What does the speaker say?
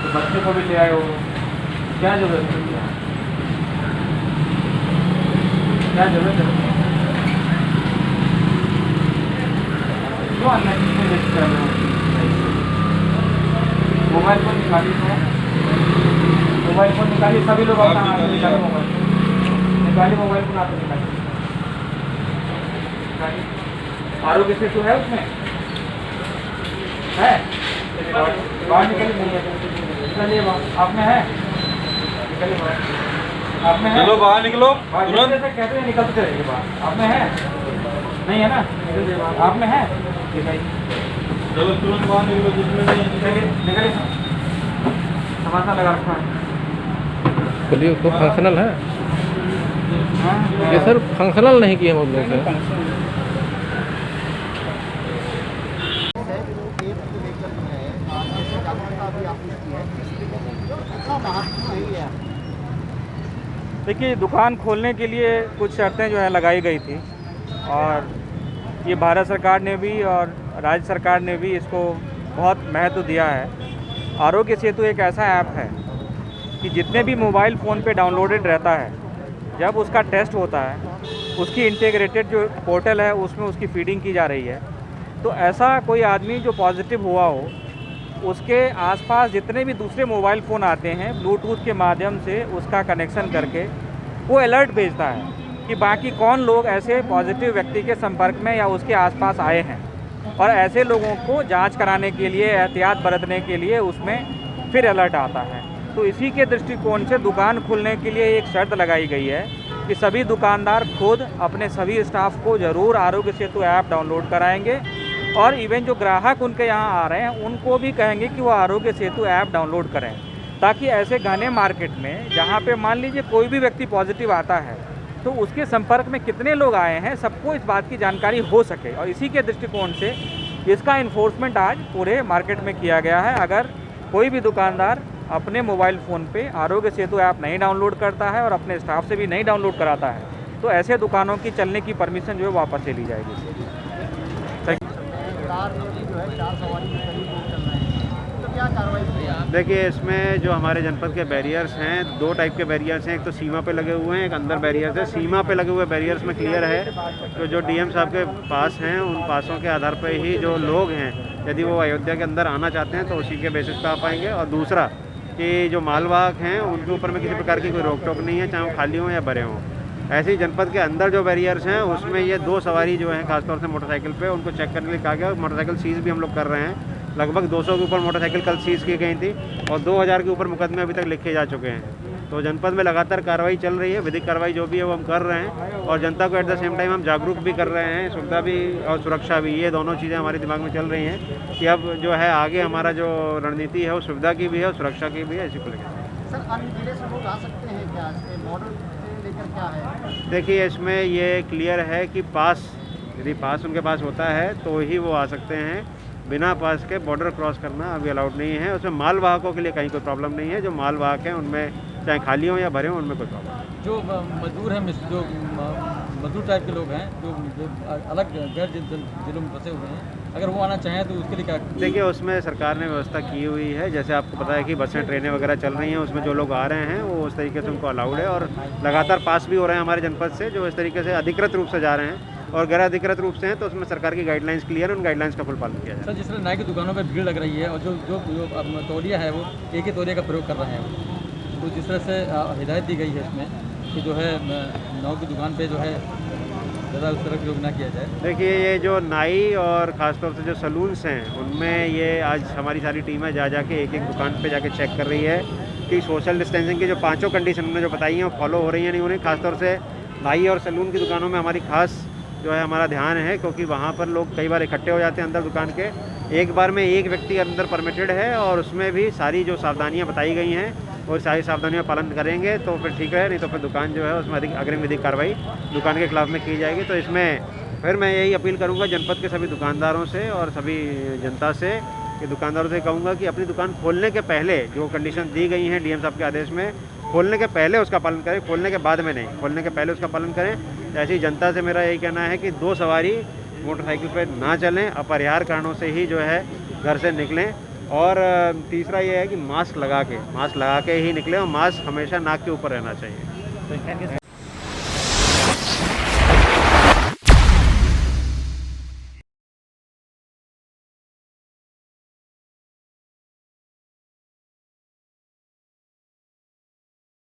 तो बच्चे को भी ले आए हो, क्या जरूरत है यहाँ? क्या जरूरत है? क्यों अननेसेसरी रिस्क कर रहे हो? मोबाइल फोन निकालिए, मोबाइल फोन निकालिए, सभी लोग अपना हाथ में निकालिए, मोबाइल फोन हाथ में निकालिए। आरोग्य सेतु है उसमें है, बाहर निकलिए बाहर, आप में है, निकलिए बाहर, आप में है, चलो बाहर निकलो तुरंत। कहते हैं निकलते रहिए बाहर, आप में है, नहीं है ना, आप में है, चलो तुरंत बाहर निकलो, जिसमें नहीं है निकलिए निकलिए, तमाशा लगा रखा है। बोलिए उसको फंक्शनल है हाँ, ये सर, फंक्शनल नहीं किए हम लोग सर। देखिए, दुकान खोलने के लिए कुछ शर्तें जो है लगाई गई थी, और ये भारत सरकार ने भी और राज्य सरकार ने भी इसको बहुत महत्व दिया है। आरोग्य सेतु एक ऐसा ऐप है कि जितने भी मोबाइल फ़ोन पे डाउनलोडेड रहता है, जब उसका टेस्ट होता है, उसकी इंटीग्रेटेड जो पोर्टल है उसमें उसकी फीडिंग की जा रही है। तो ऐसा कोई आदमी जो पॉजिटिव हुआ हो, उसके आसपास जितने भी दूसरे मोबाइल फ़ोन आते हैं, ब्लूटूथ के माध्यम से उसका कनेक्शन करके वो अलर्ट भेजता है कि बाकी कौन लोग ऐसे पॉजिटिव व्यक्ति के संपर्क में या उसके आसपास आए हैं, और ऐसे लोगों को जांच कराने के लिए, एहतियात बरतने के लिए उसमें फिर अलर्ट आता है। तो इसी के दृष्टिकोण से दुकान खुलने के लिए एक शर्त लगाई गई है कि सभी दुकानदार खुद अपने सभी स्टाफ को ज़रूर आरोग्य सेतु ऐप डाउनलोड कराएंगे, और इवन जो ग्राहक उनके यहाँ आ रहे हैं उनको भी कहेंगे कि वो आरोग्य सेतु ऐप डाउनलोड करें, ताकि ऐसे घने मार्केट में जहाँ पे मान लीजिए कोई भी व्यक्ति पॉजिटिव आता है तो उसके संपर्क में कितने लोग आए हैं, सबको इस बात की जानकारी हो सके। और इसी के दृष्टिकोण से इसका इन्फोर्समेंट आज पूरे मार्केट में किया गया है। अगर कोई भी दुकानदार अपने मोबाइल फ़ोन पे आरोग्य सेतु ऐप नहीं डाउनलोड करता है और अपने स्टाफ से भी नहीं डाउनलोड कराता है, तो ऐसे दुकानों की चलने की परमिशन जो है वापस ले ली जाएगी। देखिए, इसमें जो हमारे जनपद के बैरियर्स हैं, दो टाइप के बैरियर्स हैं। एक तो सीमा पे लगे हुए हैं, एक अंदर बैरियर्स है। सीमा पे लगे हुए बैरियर्स में क्लियर है तो जो डीएम साहब के पास हैं, उन पासों के आधार पर ही जो लोग हैं, यदि वो अयोध्या के अंदर आना चाहते हैं तो उसी के बेसिस पे आ पाएंगे। और दूसरा कि जो मालवाहक हैं उनके ऊपर में किसी प्रकार की कोई रोक टोक नहीं है, चाहे वो खाली हों या भरे हों। ऐसे ही जनपद के अंदर जो बैरियर्स हैं उसमें ये दो सवारी जो हैं खासतौर से मोटरसाइकिल पे, उनको चेक करने के लिए कहा गया। मोटरसाइकिल सीज़ भी हम लोग कर रहे हैं। लगभग 200 के ऊपर मोटरसाइकिल कल सीज़ की गई थी और 2000 के ऊपर मुकदमे अभी तक लिखे जा चुके हैं। तो जनपद में लगातार कार्रवाई चल रही है, विधिक कार्रवाई जो भी है वो हम कर रहे हैं, और जनता को एट द सेम टाइम हम जागरूक भी कर रहे हैं। सुविधा भी और सुरक्षा भी, ये दोनों चीज़ें हमारे दिमाग में चल रही हैं कि अब जो है आगे हमारा जो रणनीति है वो सुविधा की भी है और सुरक्षा की भी है। इसी को लेकर सर, अन्य जिले से लोग आ सकते हैं क्या? इसमें मॉडल से लेकर क्या है? देखिए, इसमें ये क्लियर है कि पास, यदि पास उनके पास होता है तो ही वो आ सकते हैं। बिना पास के बॉर्डर क्रॉस करना अभी अलाउड नहीं है। उसमें माल वाहकों के लिए कहीं कोई प्रॉब्लम नहीं है। जो माल वाहक हैं उनमें चाहे खाली हों या भरे हों, उनमें कोई प्रॉब्लम नहीं। जो मजदूर हैं, जो मजदूर टाइप के लोग हैं, जो अलग गैर जिलों में फंसे हुए हैं, अगर वो आना चाहें तो उसके लिए क्या? देखिए, उसमें सरकार ने व्यवस्था की हुई है। जैसे आपको पता है कि बसें, ट्रेनें वगैरह चल रही हैं, उसमें जो लोग आ रहे हैं वो उस तरीके से उनको अलाउड है, और लगातार पास भी हो रहे हैं हमारे जनपद से, जो इस तरीके से अधिकृत रूप से जा रहे हैं। और गैर अधिकृत रूप से हैं तो उसमें सरकार की गाइडलाइंस क्लियर है, उन गाइडलाइंस का फुल पालन किया जाए। सर, जिस तरह नाई की दुकानों पर भीड़ लग रही है और जो तौलिया है वो एक ही तौलिया का प्रयोग कर रहे हैं, तो जिस तरह से हिदायत दी गई है इसमें कि जो है नाव की दुकान पे जो है ज़्यादा उस तरह का उपयोग ना किया जाए। देखिए, ये जो नाई और ख़ासतौर से जो सलून्स हैं, उनमें ये आज हमारी सारी टीमें जा जाके एक एक दुकान पे जाके चेक कर रही है कि सोशल डिस्टेंसिंग की जो 5 कंडीशन उन्होंने जो बताई हैं वो फॉलो हो रही हैं नहीं हो रही। खासतौर से नाई और सलून की दुकानों में हमारी खास जो है हमारा ध्यान है, क्योंकि वहाँ पर लोग कई बार इकट्ठे हो जाते हैं अंदर दुकान के। एक बार में एक व्यक्ति अंदर परमिटेड है, और उसमें भी सारी जो सावधानियाँ बताई गई हैं और सारी सावधानियों का पालन करेंगे तो फिर ठीक है, नहीं तो फिर दुकान जो है उसमें अधिक अग्रिम विधिक कार्रवाई दुकान के खिलाफ में की जाएगी। तो इसमें फिर मैं यही अपील करूँगा जनपद के सभी दुकानदारों से और सभी जनता से, कि दुकानदारों से कहूँगा कि अपनी दुकान खोलने के पहले जो कंडीशन दी गई हैं डीएम साहब के आदेश में, खोलने के पहले उसका पालन करें, खोलने के बाद में नहीं, खोलने के पहले उसका पालन करें। ऐसी जनता से मेरा यही कहना है कि 2 सवारी मोटरसाइकिल पर ना चलें, अपरिहार्य कारणों से ही जो है घर से निकलें, और तीसरा ये है कि मास्क लगा के ही निकले और मास्क हमेशा नाक के ऊपर रहना चाहिए।